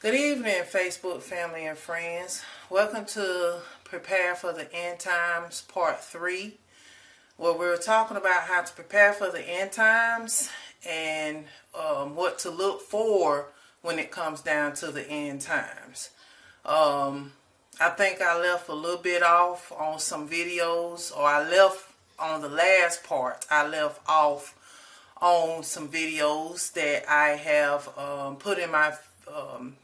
Good evening, Facebook family and friends. Welcome to Prepare for the End Times Part 3, where we're talking about how to prepare for the end times and what to look for when it comes down to the end times. I think I left a little bit off on some videos, or I left on the last part. I left off on some videos that I have put in my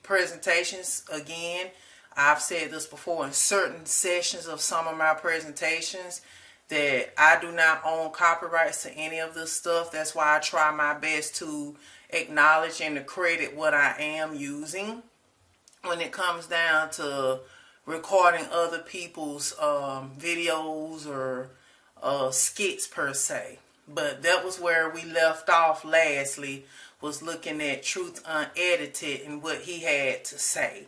presentations. Again, I've said this before in certain sessions of some of my presentations that I do not own copyrights to any of this stuff. That's why I try my best to acknowledge and to credit what I am using when it comes down to recording other people's videos or skits per se. But that was where we left off lastly, was looking at Truth Unedited and what he had to say.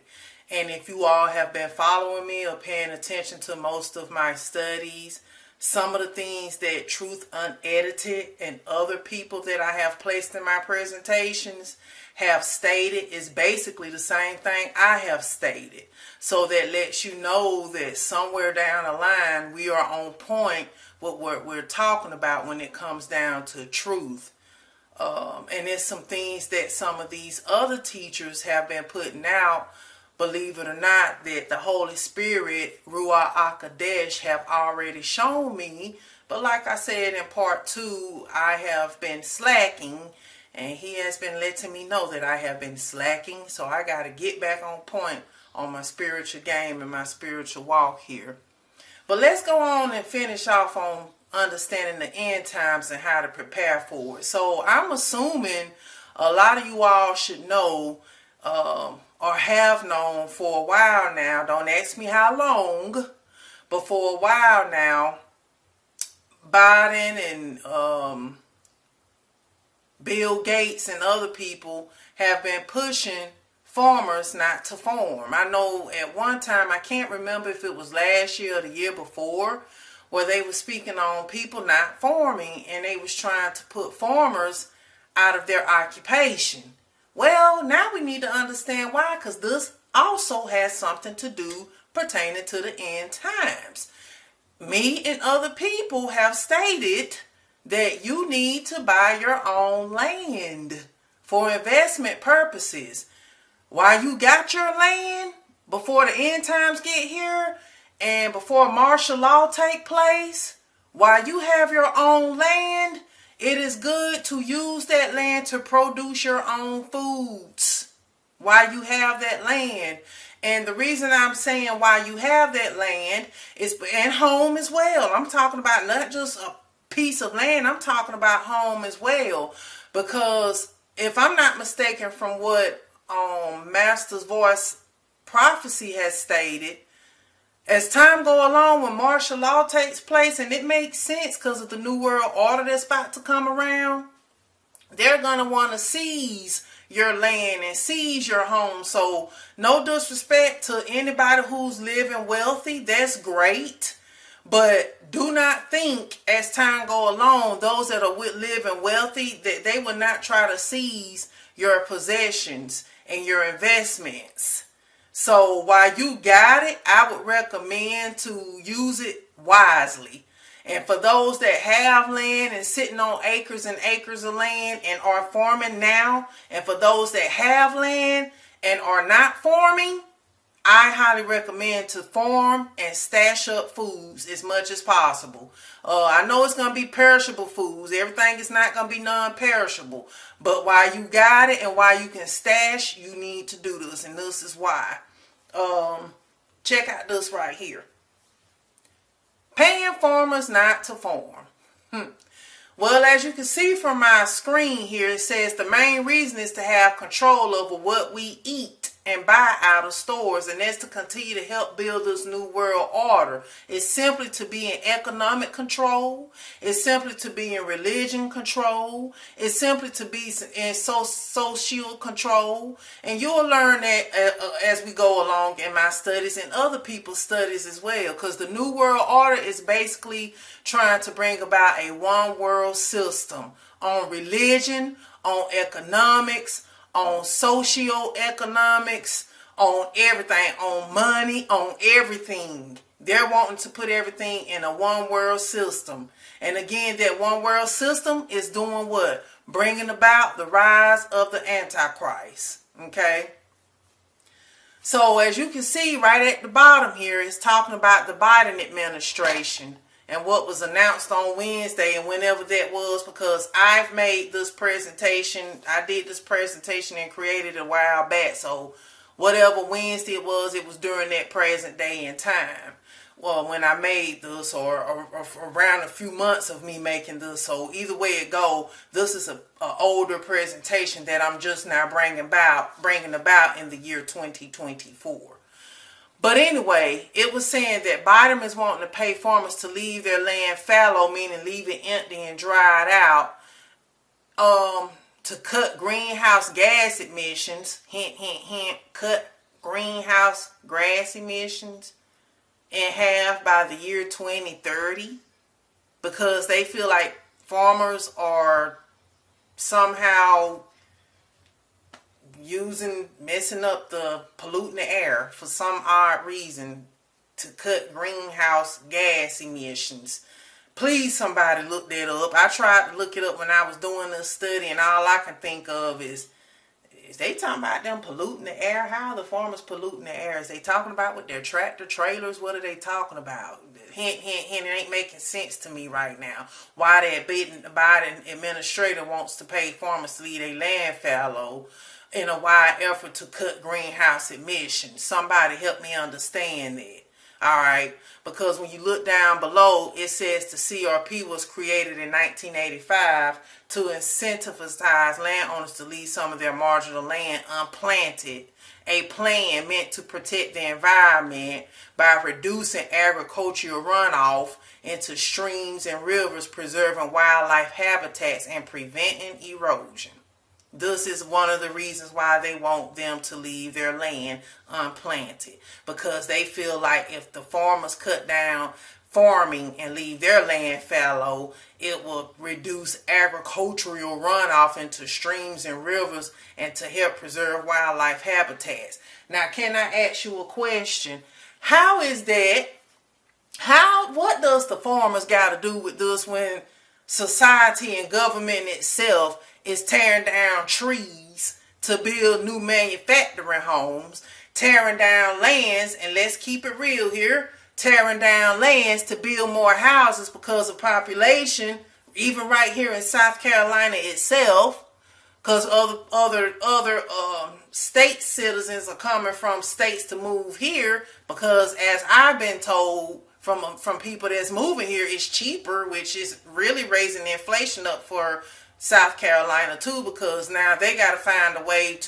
And if you all have been following me or paying attention to most of my studies, some of the things that Truth Unedited and other people that I have placed in my presentations have stated is basically the same thing I have stated. So that lets you know that somewhere down the line we are on point with what we're talking about when it comes down to truth. And there's some things that some of these other teachers have been putting out, believe it or not, that the Holy Spirit, Ruach HaKodesh, have already shown me. But like I said in part 2, I have been slacking, and he has been letting me know that I have been slacking. So I got to get back on point on my spiritual game and my spiritual walk here. But let's go on and finish off on understanding the end times and how to prepare for it. So I'm assuming a lot of you all should know or have known for a while now. Don't ask me how long, but for a while now, Biden and Bill Gates and other people have been pushing farmers not to farm. I know at one time, I can't remember if it was last year or the year before, where they were speaking on people not farming, and they was trying to put farmers out of their occupation. Well, now we need to understand why, because this also has something to do pertaining to the end times. Me and other people have stated that you need to buy your own land for investment purposes. While you got your land, before the end times get here, and before martial law take place, while you have your own land, it is good to use that land to produce your own foods while you have that land. And the reason I'm saying while you have that land is, and home as well. I'm talking about not just a piece of land, I'm talking about home as well. Because if I'm not mistaken from what Master's Voice Prophecy has stated, as time go along, when martial law takes place, and it makes sense because of the New World Order that's about to come around, they're going to want to seize your land and seize your home. So no disrespect to anybody who's living wealthy, that's great. But do not think as time go along, those that are living wealthy, that they will not try to seize your possessions and your investments. So while you got it, I would recommend to use it wisely. And for those that have land and sitting on acres and acres of land and are farming now, and for those that have land and are not farming, I highly recommend to farm and stash up foods as much as possible. I know it's going to be perishable foods. Everything is not going to be non-perishable. But while you got it and while you can stash, you need to do this. And this is why. Check out this right here. Paying farmers not to farm. Well, as you can see from my screen here, it says the main reason is to have control over what we eat and buy out of stores, and that's to continue to help build this new world order. It's simply to be in economic control. It's simply to be in religion control. It's simply to be in social control. And you'll learn that as we go along in my studies and other people's studies as well, because the new world order is basically trying to bring about a one world system on religion, on economics, on socioeconomics, on everything, on money, on everything. They're wanting to put everything in a one world system. And again, that one world system is doing what? Bringing about the rise of the Antichrist. Okay? So as you can see right at the bottom here, it's talking about the Biden administration and what was announced on Wednesday and whenever that was, because I've made this presentation. I did this presentation and created it a while back. So whatever Wednesday it was during that present day and time. Well, when I made this, or around a few months of me making this. So either way it go, this is a older presentation that I'm just now bringing about in the year 2024. But anyway, it was saying that Biden is wanting to pay farmers to leave their land fallow, meaning leave it empty and dried out, to cut greenhouse gas emissions. Hint, hint, hint. Cut greenhouse gas emissions in half by the year 2030, because they feel like farmers are somehow messing up the polluting the air for some odd reason to cut greenhouse gas emissions. Please, somebody look that up. I tried to look it up when I was doing this study, and all I can think of is they talking about them polluting the air? How are the farmers polluting the air? Is they talking about with their tractor trailers? What are they talking about? Hint, hint, hint. It ain't making sense to me right now. Why that Biden administrator wants to pay farmers to leave their land fallow in a wide effort to cut greenhouse emissions. Somebody help me understand that. Alright, because when you look down below, it says the CRP was created in 1985 to incentivize landowners to leave some of their marginal land unplanted. A plan meant to protect the environment by reducing agricultural runoff into streams and rivers, preserving wildlife habitats and preventing erosion. This is one of the reasons why they want them to leave their land unplanted, because they feel like if the farmers cut down farming and leave their land fallow, it will reduce agricultural runoff into streams and rivers and to help preserve wildlife habitats. Now, can I ask you a question? How is that? What does the farmers got to do with this when society and government itself is tearing down trees to build new manufacturing homes, tearing down lands, and let's keep it real here, tearing down lands to build more houses because of population, even right here in South Carolina itself, because other state citizens are coming from states to move here, because as I've been told from people that's moving here, it's cheaper, which is really raising the inflation up for South Carolina too, because now they got to find a way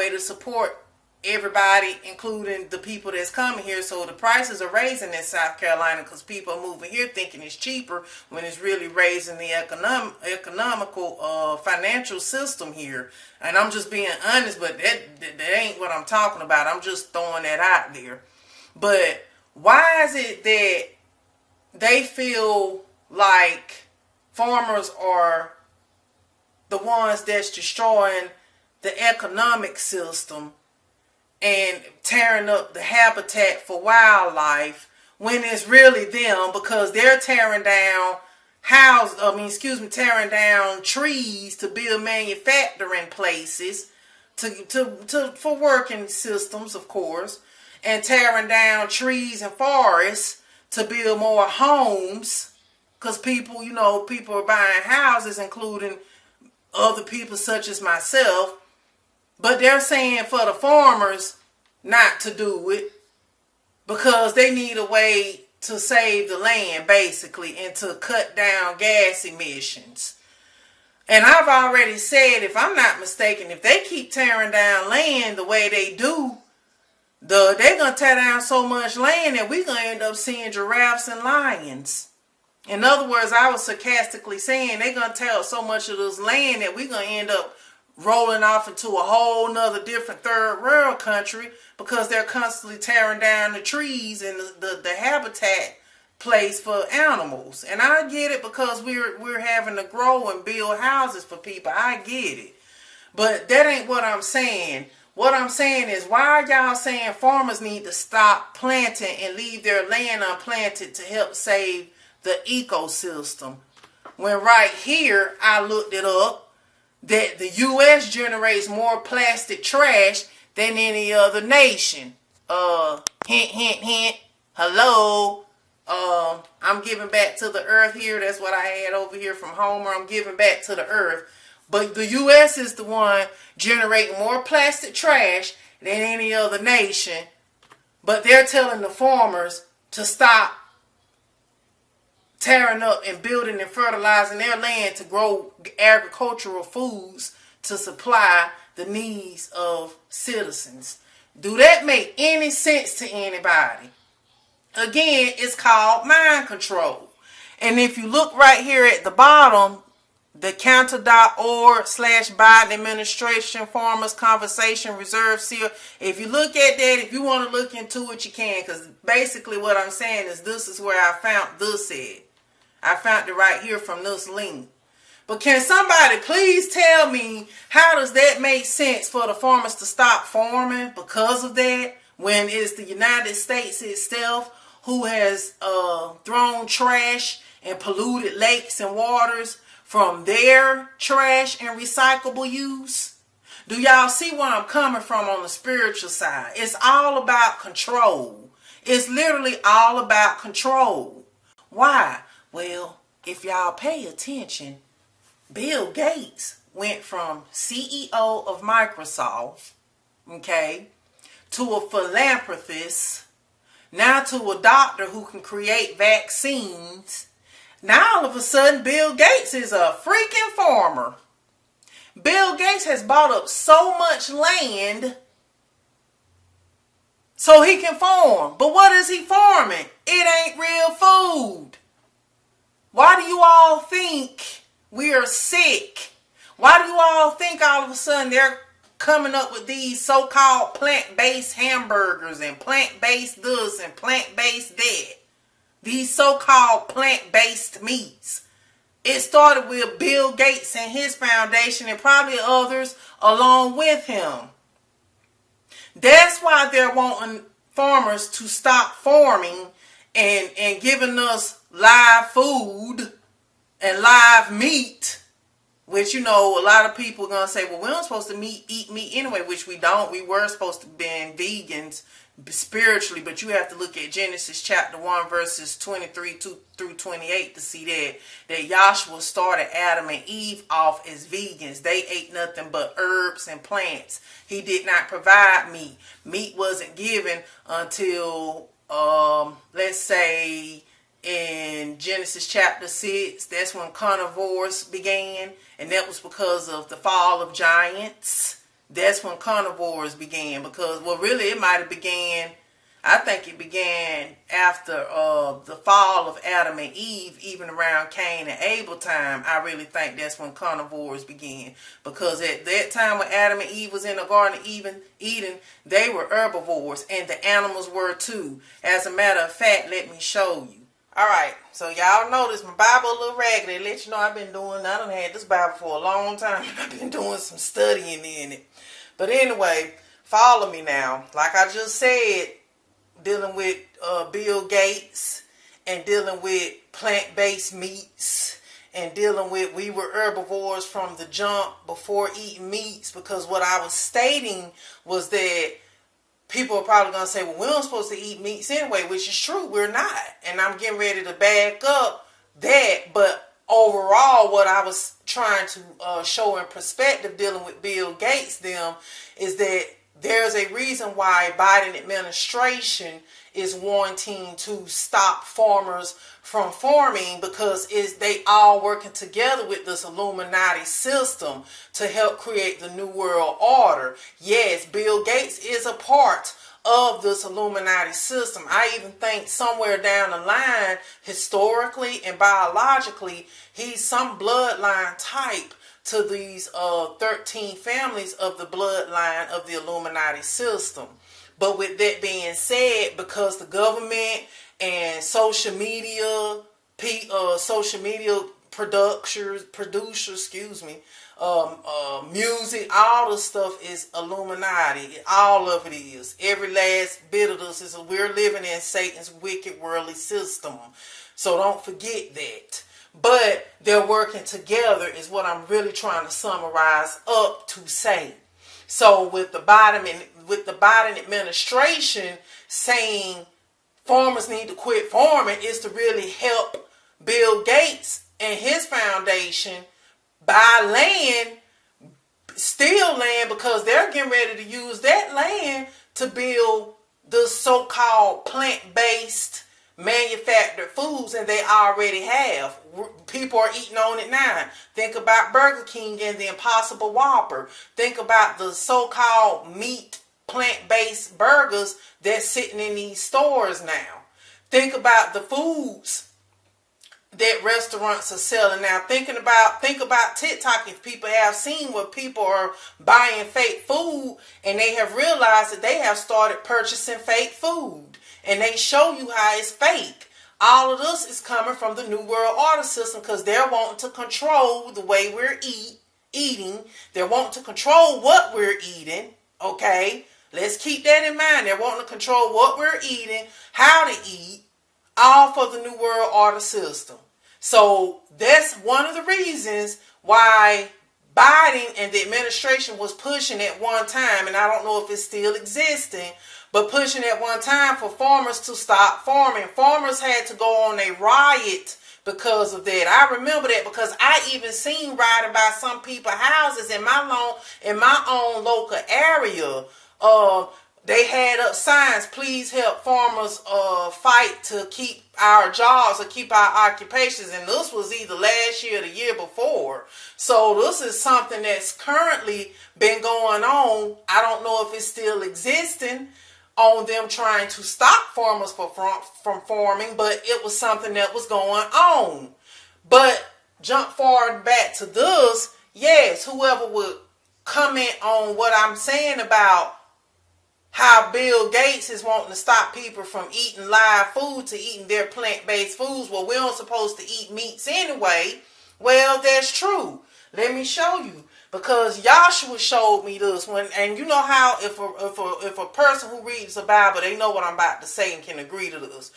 to support everybody, including the people that's coming here. So the prices are raising in South Carolina because people are moving here thinking it's cheaper when it's really raising the economical financial system here. And I'm just being honest, but that ain't what I'm talking about. I'm just throwing that out there. But why is it that they feel like farmers are the ones that's destroying the economic system and tearing up the habitat for wildlife, when it's really them, because they're tearing down tearing down trees to build manufacturing places for working systems, of course, and tearing down trees and forests to build more homes, because people are buying houses, including other people such as myself. But they're saying for the farmers not to do it because they need a way to save the land, basically, and to cut down gas emissions. And I've already said, if I'm not mistaken, if they keep tearing down land the way they do, they're going to tear down so much land that we're going to end up seeing giraffes and lions. In other words, I was sarcastically saying they're going to tear up so much of this land that we're going to end up rolling off into a whole nother different third world country, because they're constantly tearing down the trees and the habitat place for animals. And I get it, because we're having to grow and build houses for people. I get it. But that ain't what I'm saying. What I'm saying is, why are y'all saying farmers need to stop planting and leave their land unplanted to help save the ecosystem? When right here, I looked it up, that the U.S. generates more plastic trash than any other nation. Hint, hint, hint. Hello. I'm giving back to the earth here. That's what I had over here from Homer. I'm giving back to the earth. But the U.S. is the one generating more plastic trash than any other nation. But they're telling the farmers to stop tearing up and building and fertilizing their land to grow agricultural foods to supply the needs of citizens. Do that make any sense to anybody? Again, it's called mind control. And if you look right here at the bottom, the counter.org/Biden administration farmers conversation reserve seal. If you look at that, if you want to look into it, you can. Because basically what I'm saying is, this is where I found this at. I found it right here from this link. But can somebody please tell me, how does that make sense for the farmers to stop farming because of that, when it's the United States itself who has thrown trash and polluted lakes and waters from their trash and recyclable use? Do y'all see where I'm coming from on the spiritual side? It's all about control. It's literally all about control. Why? Well, if y'all pay attention, Bill Gates went from CEO of Microsoft, okay, to a philanthropist, now to a doctor who can create vaccines. Now all of a sudden, Bill Gates is a freaking farmer. Bill Gates has bought up so much land so he can farm. But what is he farming? It ain't real food. Why do you all think we are sick? Why do you all think all of a sudden they're coming up with these so-called plant-based hamburgers and plant-based this and plant-based that? These so-called plant-based meats. It started with Bill Gates and his foundation, and probably others along with him. That's why they're wanting farmers to stop farming and giving us live food and live meat, which, you know, a lot of people are going to say, well, we're not supposed to eat meat anyway, which we don't. We were supposed to be vegans spiritually, but you have to look at Genesis chapter 1 verses 23 through 28 to see that Yashua started Adam and Eve off as vegans. They ate nothing but herbs and plants. He did not provide meat. Meat wasn't given until let's say in Genesis chapter 6. That's when carnivores began, and that was because of the fall of giants. That's when carnivores began, because, well, really it might have began, I think it began after the fall of Adam and Eve, even around Cain and Abel time. I really think that's when carnivores began, because at that time when Adam and Eve was in the Garden of Eden, they were herbivores, and the animals were too. As a matter of fact, let me show you. Alright, so y'all notice my Bible a little raggedy. Let you know I done had this Bible for a long time. I've been doing some studying in it. But anyway, follow me now. Like I just said, dealing with Bill Gates, and dealing with plant-based meats, and dealing with we were herbivores from the jump before eating meats, because what I was stating was that people are probably going to say, well, we're not supposed to eat meats anyway, which is true. We're not. And I'm getting ready to back up that. But overall, what I was trying to show in perspective dealing with Bill Gates them is that there's a reason why Biden administration is wanting to stop farmers from farming, because they all working together with this Illuminati system to help create the New World Order. Yes, Bill Gates is a part of this Illuminati system. I even think somewhere down the line, historically and biologically, he's some bloodline type to these 13 families of the bloodline of the Illuminati system. But with that being said, because the government and social media producers, music, all the stuff is Illuminati. All of it is. Every last bit of this is we're living in Satan's wicked worldly system. So don't forget that. But they're working together is what I'm really trying to summarize up to say. So with the Biden administration saying farmers need to quit farming is to really help Bill Gates and his foundation buy land, steal land, because they're getting ready to use that land to build the so-called plant-based manufactured foods, and they already have. People are eating on it now. Think about Burger King and the Impossible Whopper. Think about the so-called meat plant-based burgers that's sitting in these stores now. Think about the foods that restaurants are selling now. Think about TikTok. If people have seen where people are buying fake food and they have realized that they have started purchasing fake food, and they show you how it's fake. All of this is coming from the New World Order system, because they're wanting to control the way we're eating. They're wanting to control what we're eating. Okay, let's keep that in mind. They're wanting to control what we're eating, how to eat, all for the New World Order system. So that's one of the reasons why Biden and the administration was pushing at one time, and I don't know if it's still existing, but pushing at one time for farmers to stop farming. Farmers had to go on a riot because of that. I remember that because I even seen riding by some people's houses in my own local area. They had up signs, please help farmers fight to keep our jobs or keep our occupations. And this was either last year or the year before. So this is something that's currently been going on. I don't know if it's still existing, on them trying to stop farmers from farming, but it was something that was going on. But jump forward back to this, yes, whoever would comment on what I'm saying about how Bill Gates is wanting to stop people from eating live food to eating their plant-based foods. Well, we aren't supposed to eat meats anyway. Well, that's true. Let me show you. Because Yashua showed me this and you know how if a person who reads the Bible, they know what I'm about to say and can agree to this.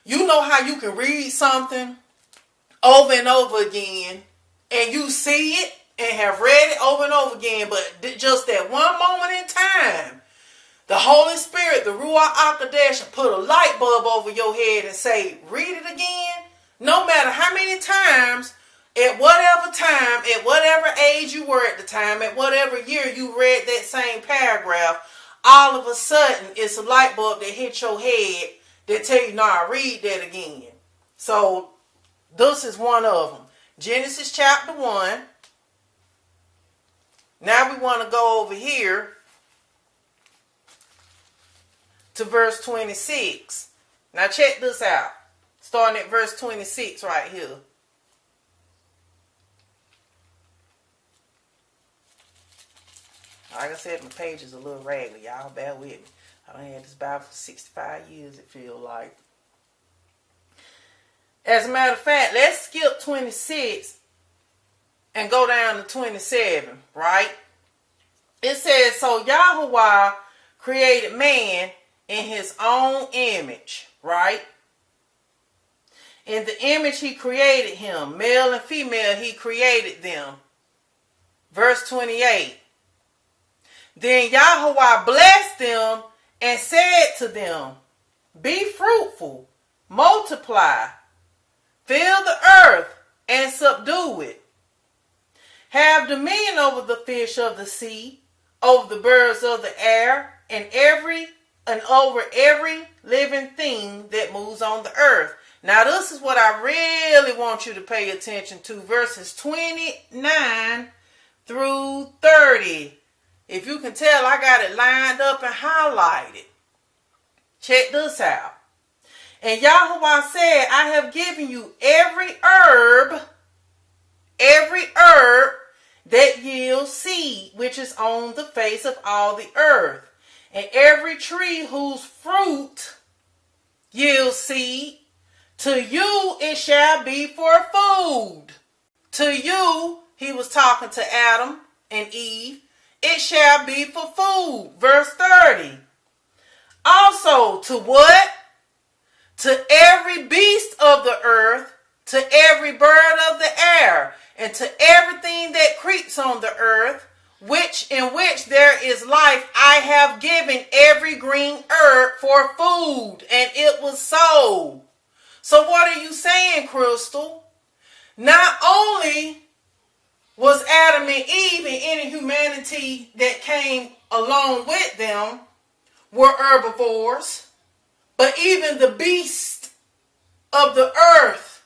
You know how you can read something over and over again, and you see it and have read it over and over again, but just that one moment in time, the Holy Spirit, the Ruach HaKodesh, put a light bulb over your head and say, read it again. No matter how many times, at whatever time, at whatever age you were at the time, at whatever year you read that same paragraph, all of a sudden it's a light bulb that hit your head that tell you, nah, read that again. So this is one of them. Genesis chapter 1. Now we want to go over here to verse 26. Now check this out. Starting at verse 26 right here. Like I said, my page is a little raggedy. Y'all bear with me. I done had this Bible for 65 years, it feels like. As a matter of fact, let's skip 26 and go down to 27, right? It says, so Yahuwah created man in his own image, right? In the image he created him. Male and female he created them. Verse 28. Then Yahuwah blessed them and said to them, be fruitful, multiply, fill the earth and subdue it. Have dominion over the fish of the sea, over the birds of the air, and over every living thing that moves on the earth. Now this is what I really want you to pay attention to. Verses 29 through 30. If you can tell, I got it lined up and highlighted. Check this out. And Yahuwah said, I have given you every herb that yields seed, which is on the face of all the earth, and every tree whose fruit yields seed, to you it shall be for food. To you, he was talking to Adam and Eve, it shall be for food. Verse 30. Also, to what? To every beast of the earth, to every bird of the air, and to everything that creeps on the earth, in which there is life, I have given every green herb for food. And it was so. So what are you saying, Crystal? Not only was Adam and Eve and any humanity that came along with them were herbivores, but even the beasts of the earth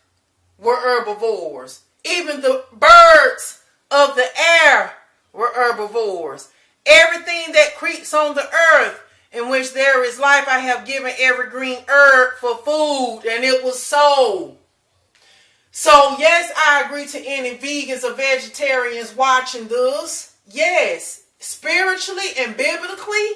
were herbivores. Even the birds of the air were herbivores. Everything that creeps on the earth in which there is life, I have given every green herb for food. And it was so. So yes, I agree to any vegans or vegetarians watching this. Yes, spiritually and biblically,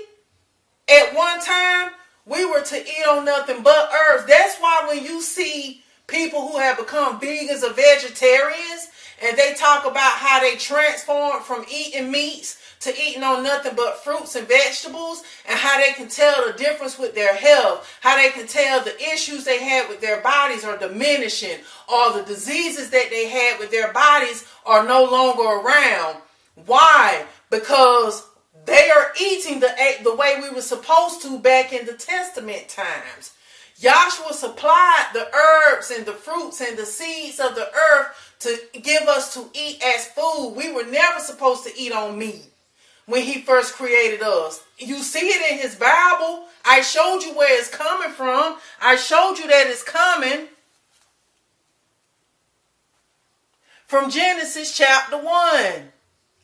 at one time, we were to eat on nothing but herbs. That's why when you see people who have become vegans or vegetarians, and they talk about how they transformed from eating meats to eating on nothing but fruits and vegetables, and how they can tell the difference with their health, how they can tell the issues they had with their bodies are diminishing, or the diseases that they had with their bodies are no longer around. Why? Because they are eating the way we were supposed to back in the Testament times. Yahshua supplied the herbs and the fruits and the seeds of the earth to give us to eat as food. We were never supposed to eat on meat when he first created us. You see it in his Bible. I showed you where it's coming from. I showed you that it's coming from Genesis chapter 1.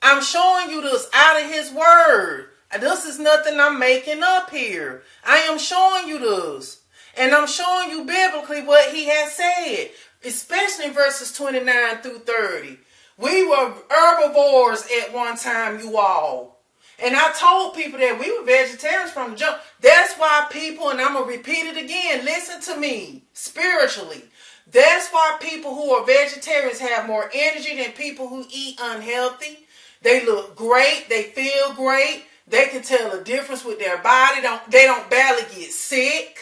I'm showing you this out of his word. This is nothing I'm making up here. I am showing you this. And I'm showing you biblically what he has said, especially in verses 29 through 30. We were herbivores at one time, you all. And I told people that we were vegetarians from the jump. That's why people, and I'm going to repeat it again, listen to me spiritually. That's why people who are vegetarians have more energy than people who eat unhealthy. They look great. They feel great. They can tell the difference with their body. They don't barely get sick.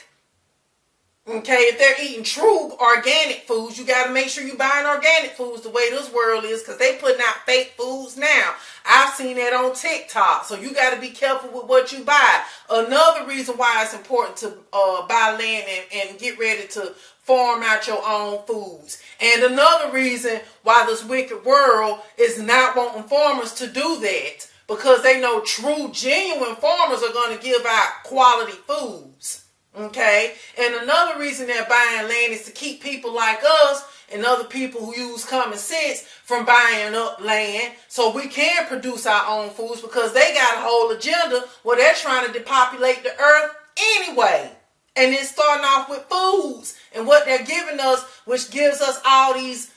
Okay, if they're eating true organic foods, you got to make sure you're buying organic foods the way this world is, because they putting out fake foods now. I've seen that on TikTok, so you got to be careful with what you buy. Another reason why it's important to buy land and get ready to farm out your own foods. And another reason why this wicked world is not wanting farmers to do that, because they know true, genuine farmers are going to give out quality foods. Okay, and another reason they're buying land is to keep people like us and other people who use common sense from buying up land so we can produce our own foods, because they got a whole agenda where they're trying to depopulate the earth anyway. And it's starting off with foods and what they're giving us, which gives us all these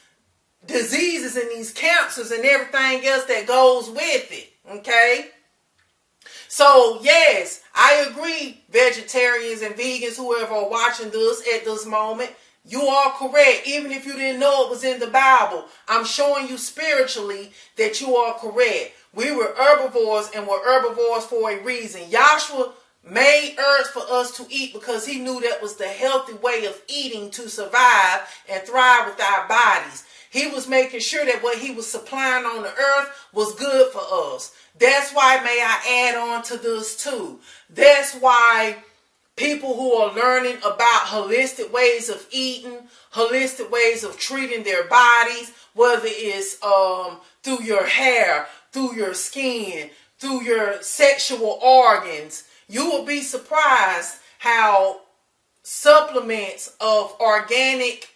diseases and these cancers and everything else that goes with it. Okay. So, yes, I agree, vegetarians and vegans, whoever are watching this at this moment, you are correct. Even if you didn't know it was in the Bible, I'm showing you spiritually that you are correct. We were herbivores, and were herbivores for a reason. Yahshua made herbs for us to eat because he knew that was the healthy way of eating to survive and thrive with our bodies. He was making sure that what he was supplying on the earth was good for us. That's why, may I add on to this too, that's why people who are learning about holistic ways of eating, holistic ways of treating their bodies, whether it's through your hair, through your skin, through your sexual organs, you will be surprised how supplements of organic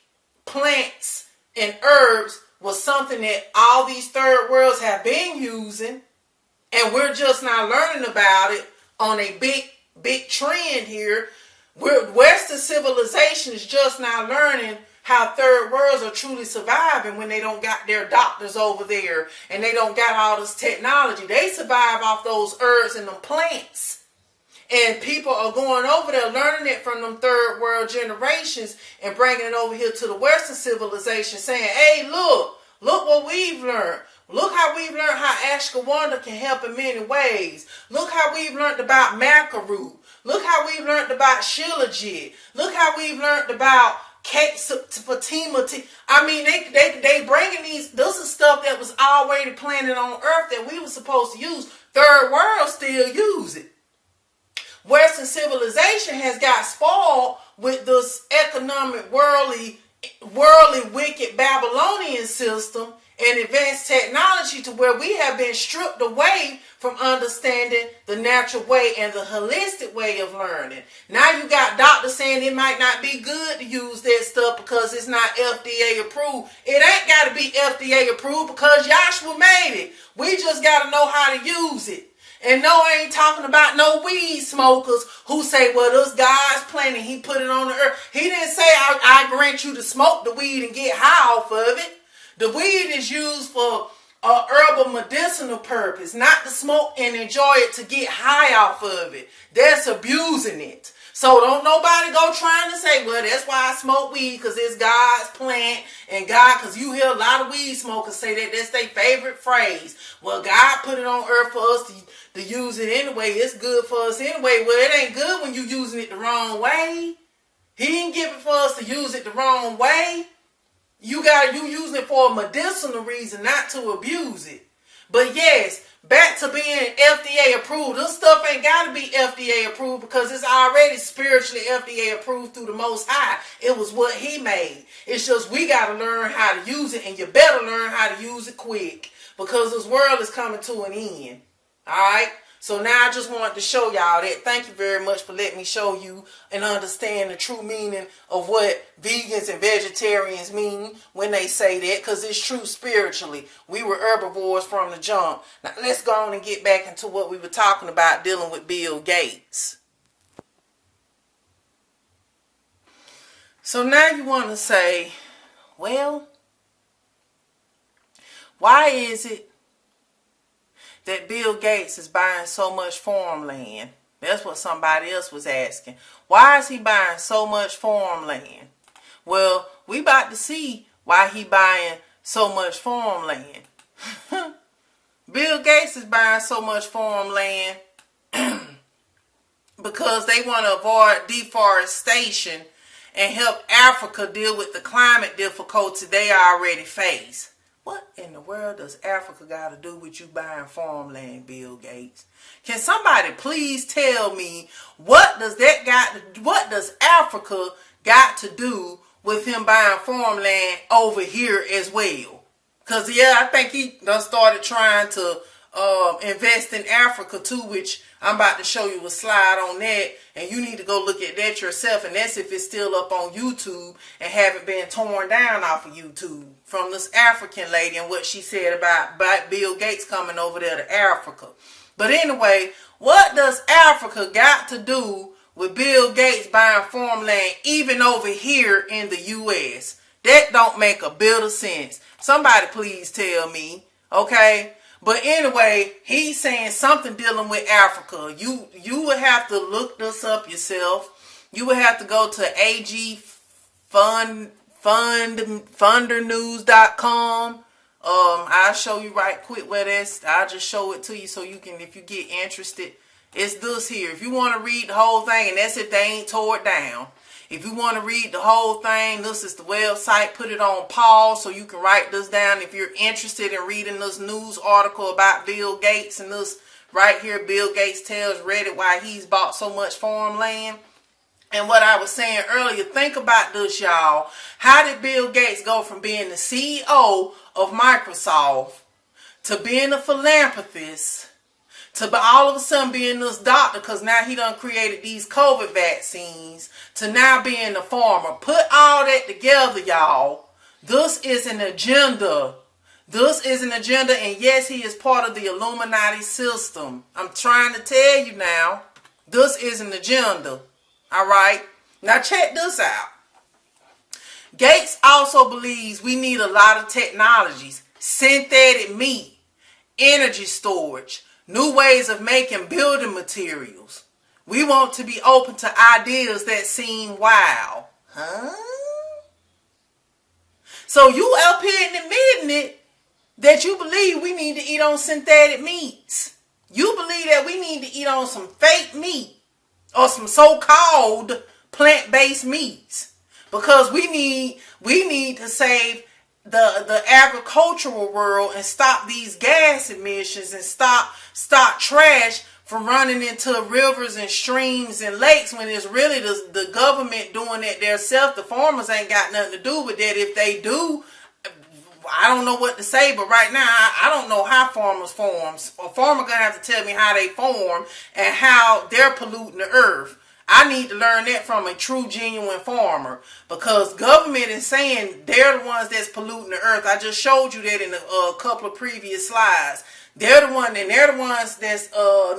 plants and herbs was something that all these third worlds have been using. And we're just now learning about it on a big trend here. Western civilization is just now learning how third worlds are truly surviving when they don't got their doctors over there and they don't got all this technology. They survive off those herbs and them plants. And people are going over there learning it from them third world generations and bringing it over here to the Western civilization saying, hey, look what we've learned. Look how we've learned how Ashwagandha can help in many ways. Look how we've learned about maca root. Look how we've learned about shilajit. Look how we've learned about Fatima tea. I mean, they bringing these. This is stuff that was already planted on Earth that we were supposed to use. Third world still use it. Western civilization has got spoiled with this economic, worldly, wicked Babylonian system and advanced technology to where we have been stripped away from understanding the natural way and the holistic way of learning. Now you got doctors saying it might not be good to use that stuff because it's not FDA approved. It ain't got to be FDA approved because Yashua made it. We just got to know how to use it. And no, I ain't talking about no weed smokers who say, well, this God's plan and he put it on the earth. He didn't say, I grant you to smoke the weed and get high off of it. The weed is used for a herbal medicinal purpose, not to smoke and enjoy it to get high off of it. That's abusing it. So don't nobody go trying to say, well, that's why I smoke weed, because it's God's plant and God, because you hear a lot of weed smokers say that that's their favorite phrase. Well, God put it on earth for us to use it anyway. It's good for us anyway. Well, it ain't good when you using it the wrong way. He didn't give it for us to use it the wrong way. You using it for a medicinal reason, not to abuse it. But yes, back to being FDA approved. This stuff ain't got to be FDA approved because it's already spiritually FDA approved through the Most High. It was what He made. It's just we got to learn how to use it, and you better learn how to use it quick because this world is coming to an end. All right? So now I just wanted to show y'all that. Thank you very much for letting me show you and understand the true meaning of what vegans and vegetarians mean when they say that, because it's true spiritually. We were herbivores from the jump. Now let's go on and get back into what we were talking about dealing with Bill Gates. So now you want to say, well, why is it that Bill Gates is buying so much farmland? That's what somebody else was asking. Why is he buying so much farmland? Well, we about to see why he buying so much farmland. Bill Gates is buying so much farmland because they want to avoid deforestation and help Africa deal with the climate difficulty they already face. What in the world does Africa got to do with you buying farmland, Bill Gates? Can somebody please tell me what does Africa got to do with him buying farmland over here as well? Because yeah, I think he done started trying to invest in Africa too, which I'm about to show you a slide on that, and you need to go look at that yourself, and that's if it's still up on YouTube and haven't been torn down off of YouTube from this African lady and what she said about Bill Gates coming over there to Africa. But anyway, what does Africa got to do with Bill Gates buying farmland even over here in the U.S.? That don't make a bit of sense. Somebody please tell me, okay? But anyway, he's saying something dealing with Africa. You would have to look this up yourself. You would have to go to fundernews.com. I'll show you right quick where that's. I'll just show it to you so you can, if you get interested. It's this here. If you want to read the whole thing, and that's if they ain't tore it down. If you want to read the whole thing, this is the website. Put it on pause so you can write this down. If you're interested in reading this news article about Bill Gates and this right here, Bill Gates tells Reddit why he's bought so much farmland. And what I was saying earlier, think about this, y'all. How did Bill Gates go from being the CEO of Microsoft to being a philanthropist to all of a sudden being this doctor, because now he done created these COVID vaccines, to now being a farmer? Put all that together, y'all. This is an agenda. This is an agenda, and yes, he is part of the Illuminati system. I'm trying to tell you now, this is an agenda. All right? Now check this out. Gates also believes we need a lot of technologies, synthetic meat, energy storage, new ways of making building materials. We want to be open to ideas that seem wild. Huh? So you up here and admitting it that you believe we need to eat on synthetic meats. You believe that we need to eat on some fake meat or some so-called plant-based meats because we need to save the agricultural world and stop these gas emissions and stop trash from running into rivers and streams and lakes when it's really the government doing it themselves. The farmers ain't got nothing to do with that. If they do, I don't know what to say, but right now I don't know how farmers form. A farmer gonna have to tell me how they form and how they're polluting the earth. I need to learn that from a true, genuine farmer because government is saying they're the ones that's polluting the earth. I just showed you that in a couple of previous slides. They're the ones that's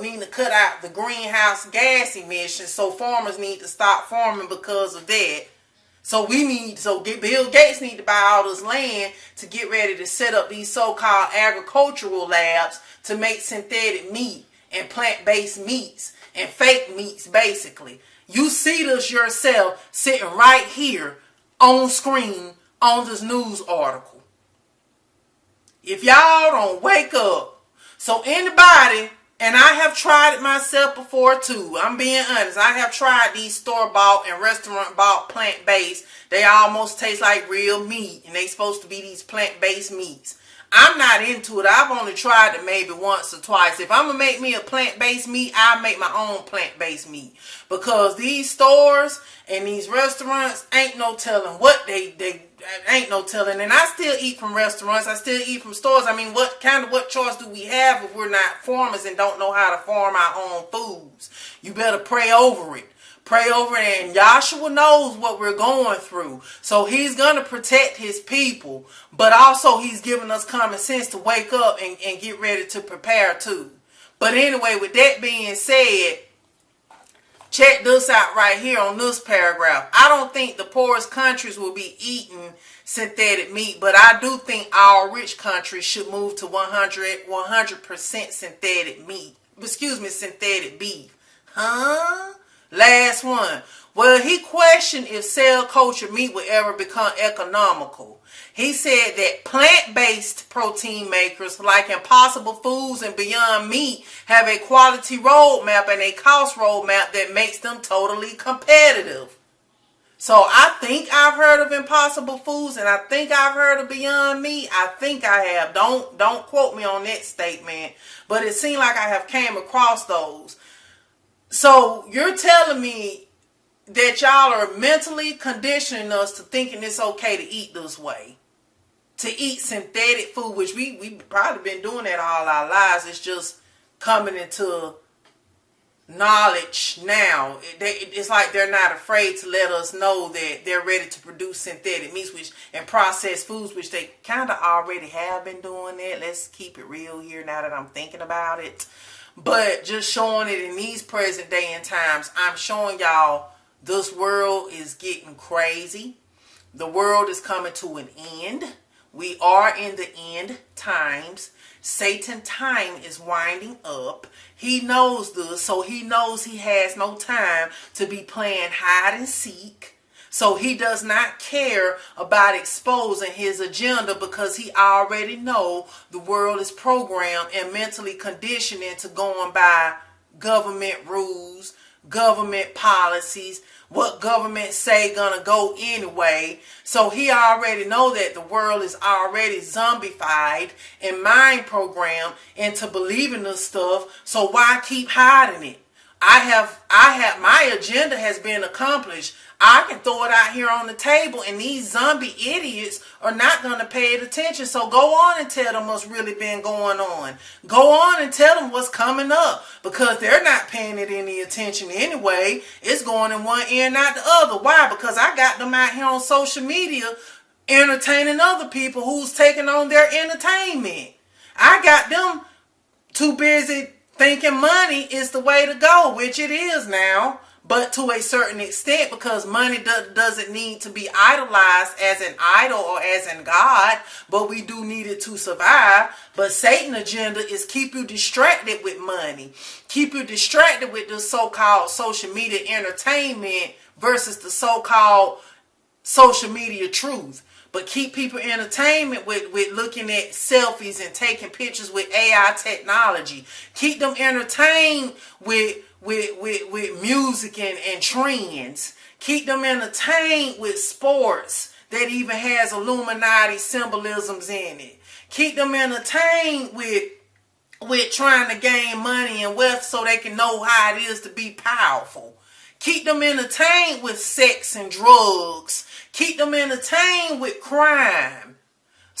need to cut out the greenhouse gas emissions. So farmers need to stop farming because of that. So Bill Gates need to buy all this land to get ready to set up these so-called agricultural labs to make synthetic meat and plant-based meats and fake meats, basically. You see this yourself sitting right here on screen on this news article. If y'all don't wake up, so anybody, and I have tried it myself before too. I'm being honest. I have tried these store-bought and restaurant-bought plant-based. They almost taste like real meat, and they supposed to be these plant-based meats. I'm not into it. I've only tried it maybe once or twice. If I'm going to make me a plant-based meat, I'll make my own plant-based meat. Because these stores and these restaurants ain't no telling what they ain't no telling. And I still eat from restaurants. I still eat from stores. I mean, what choice do we have if we're not farmers and don't know how to farm our own foods? You better pray over it. Pray over it, and Yashua knows what we're going through. So he's going to protect his people, but also he's giving us common sense to wake up and get ready to prepare too. But anyway, with that being said, check this out right here on this paragraph. I don't think the poorest countries will be eating synthetic meat, but I do think all rich countries should move to 100% synthetic meat. Synthetic beef. Huh? Last one. Well, he questioned if cell culture meat would ever become economical. He said that plant-based protein makers like Impossible Foods and Beyond Meat have a quality roadmap and a cost roadmap that makes them totally competitive. So I think I've heard of Impossible Foods and I think I've heard of Beyond Meat. I think I have. Don't quote me on that statement, but it seemed like I have came across those. So you're telling me that y'all are mentally conditioning us to thinking it's okay to eat this way. To eat synthetic food, which we've probably been doing that all our lives. It's just coming into knowledge now. It's like they're not afraid to let us know that they're ready to produce synthetic meats and processed foods, which they kind of already have been doing that. Let's keep it real here now that I'm thinking about it. But just showing it in these present day and times, I'm showing y'all this world is getting crazy. The world is coming to an end. We are in the end times. Satan's time is winding up. He knows this, so he knows he has no time to be playing hide and seek. So he does not care about exposing his agenda because he already know the world is programmed and mentally conditioned into going by government rules, government policies, what government say gonna go anyway. So he already know that the world is already zombified and mind programmed into believing this stuff. So why keep hiding it? My agenda has been accomplished. I can throw it out here on the table and these zombie idiots are not going to pay it attention. So go on and tell them what's really been going on. Go on and tell them what's coming up because they're not paying it any attention anyway. It's going in one ear and out the other. Why? Because I got them out here on social media entertaining other people who's taking on their entertainment. I got them too busy thinking money is the way to go, which it is now. but to a certain extent, because money doesn't need to be idolized as an idol or as in God, but we do need it to survive. But Satan's agenda is keep you distracted with money, keep you distracted with the so-called social media entertainment versus the so-called social media truth. But keep people entertainment with looking at selfies and taking pictures with AI technology. Keep them entertained with music and trends. Keep them entertained with sports that even has Illuminati symbolisms in it. Keep them entertained with trying to gain money and wealth so they can know how it is to be powerful. Keep them entertained with sex and drugs. Keep them entertained with crime.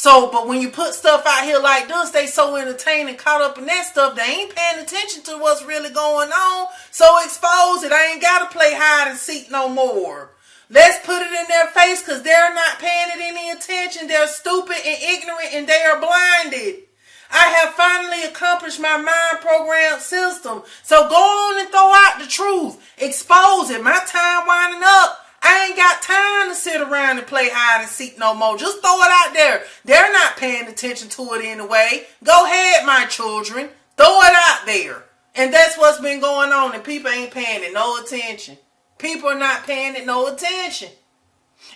But when you put stuff out here like this, they so entertained and caught up in that stuff, they ain't paying attention to what's really going on. So expose it. I ain't got to play hide and seek no more. Let's put it in their face because they're not paying it any attention. They're stupid and ignorant and they are blinded. I have finally accomplished my mind program system. So go on and throw out the truth. Expose it. My time winding up. I ain't got time to sit around and play hide and seek no more. Just throw it out there. They're not paying attention to it anyway. Go ahead, my children. Throw it out there. And that's what's been going on. And people ain't paying it no attention. People are not paying it no attention.